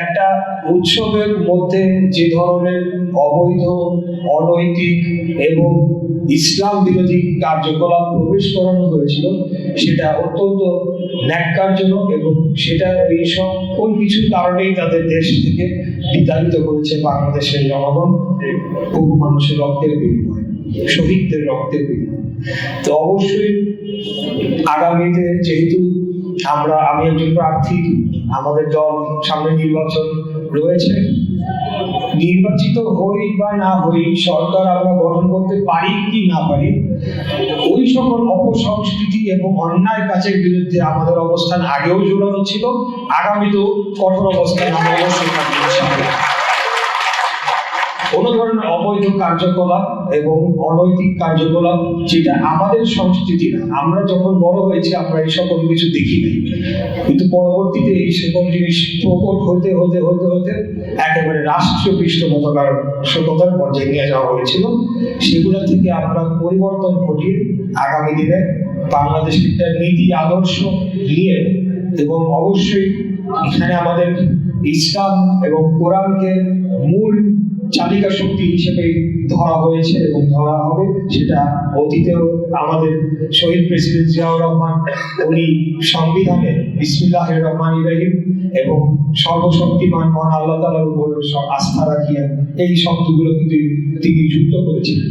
একটা উৎসবের মধ্যে যে ধরনের অবৈধ, অনৈতিক এবং ইসলাম বিরোধী কার্যকলাপ প্রবেশ করানো হয়েছিল, সেটা অত্যন্ত ন্যাক্কারজনক এবং সেটা এই সকল কিছু কারণেই তাদের দেশ থেকে বিতাড়িত করেছে বাংলাদেশের জনগণ, বহু মানুষের রক্তের বিনিময়ে, শহীদদের রক্তের বিনিময়ে। তো অবশ্যই আগামীতে যেহেতু আমি একজন প্রার্থী, আমাদের দল সামনে নির্বাচন রয়েছে, নির্বাচিত হই বা না হই, সরকার আমরা গঠন করতে পারি কি না পারি, ওই সকল অপসংস্কৃতি এবং অন্যায় কাজের বিরুদ্ধে আমাদের অবস্থান আগেও জোরালো ছিল, আগামীতেও কঠোর অবস্থান আমরা অবশ্যই থাকবো। কোনো ধরনের অবৈধ কার্যকলাপ এবং অনৈতিক কার্যকলাপ যেটা আমাদের সংস্কৃতি না, আমরা যখন বড় হয়েছি আমরা এই সকল কিছু দেখি নাই, কিন্তু পরবর্তীতে এই সকল জিনিস প্রকট হতে হতে হতে হতে একেবারে রাষ্ট্রীয় পৃষ্ঠপোষকতার পর্যায়ে নিয়ে যাওয়া হয়েছিল। সেগুলো থেকে আমরা পরিবর্তন ঘটিয়ে আগামী দিনে বাংলাদেশের একটা নীতি আদর্শ নিয়ে, এবং অবশ্যই এখানে আমাদের ইসলাম এবং কোরআনকে মূল চালিকা শক্তি হিসেবে ধরা হয়েছে এবং ধরা হবে। সেটা অতীতেও আমাদের শহীদ প্রেসিডেন্ট জিয়াউর রহমান, উনি সংবিধানে বিসমিল্লাহির রহমানির রহিম এবং সর্বশক্তিমান মহান আল্লাহ তাআলার উপর আস্থা রাখিয়া এই শব্দগুলো কিন্তু তিনি যুক্ত করেছিলেন।